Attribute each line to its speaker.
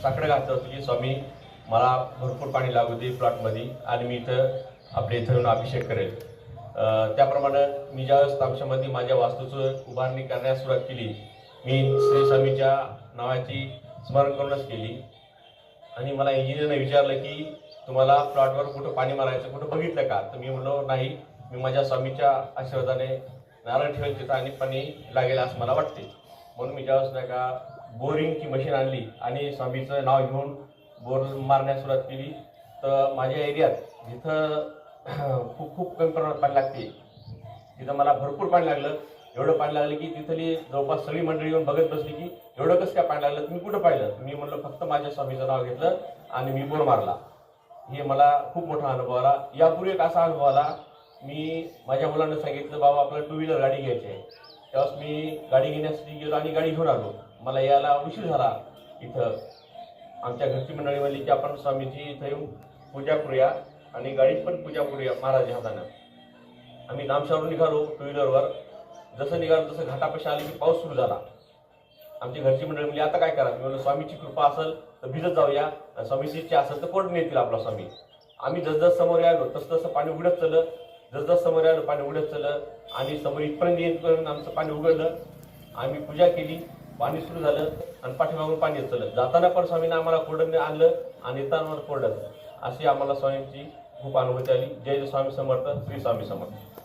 Speaker 1: साकडं घातलं होतं की स्वामी मला भरपूर पाणी लागू दे प्लॉटमध्ये आणि मी इथं आपल्या इथं येऊन अभिषेक करेल। त्याप्रमाणे मी ज्यावेळेस तामशामध्ये माझ्या वास्तूचं उभारणी करण्यास सुरुवात केली, मी श्री स्वामीच्या नावाची स्मरण करूनच केली। आणि मला इंजिनियरने विचारलं की तुम्हाला प्लॉटवर कुठं पाणी मारायचं कुठं बघितलं का? तर मी म्हणलो नाही, मी माझ्या स्वामीच्या आशीर्वादाने नारळ ठेवेल तिथं आणि पाणी लागेल असं मला वाटते। म्हणून मी ज्यावेळेस नाही का बोरिंगची मशीन आणली आणि स्वामीचं नाव घेऊन बोर मारण्यास सुरुवात केली, तर माझ्या एरियात जिथं खूप खूप कमी प्रमाणात पाणी लागते तिथं मला भरपूर पाणी लागलं। एवढं पाणी लागलं की तिथली जवळपास सगळी मंडळी येऊन बघत बसली की एवढं कसं काय पाणी लागलं, तुम्ही कुठं पाहिलं? मी म्हणलं फक्त माझ्या स्वामीचं नाव घेतलं आणि मी बोर मारला। हे मला खूप मोठा अनुभव आला। यापूर्वी एक असा अनुभव आला, मी माझ्या मुलांना सांगितलं बाबा आपल्याला 2 व्हीलर गाडी घ्यायची आहे। त्यावेळेस मी गाडी घेण्यासाठी गेलो आणि गाडी घेऊन आलो। मला यायला उशीर झाला। इथं आमच्या घरची मंडळी म्हणली की आपण स्वामीची इथं येऊन पूजा करूया आणि गाडीत पण पूजा करूया महाराज हातानं। आम्ही नामशावरून निघालो 2 व्हीलरवर। जसं निघालो तसं घाटापाशी आले की पाऊस सुरू झाला। आमची घरची मंडळी म्हणजे आता काय करा? मी म्हणलं स्वामीची कृपा असेल तर भिजत जाऊया, स्वामीची इच्छा असेल तर कोण नेतील आपला स्वामी। आम्ही जसजसं समोर आलो तसं पाणी उघडत चाललं, जसजसं समोर आलो पाणी उघडत चाललं आणि समोर इथपर्यंत येईपर्यंत आमचं पाणी उघडलं। आम्ही पूजा केली, पाणी सुरू झालं आणि पाठीमागून पाणी येत चाललं। जाताना पण स्वामीने आम्हाला कोरडं आणलं आणि येताना कोरडं। अशी आम्हाला स्वामींची खूप अनुभूती आली। जय स्वामी समर्थ, श्री स्वामी समर्थ।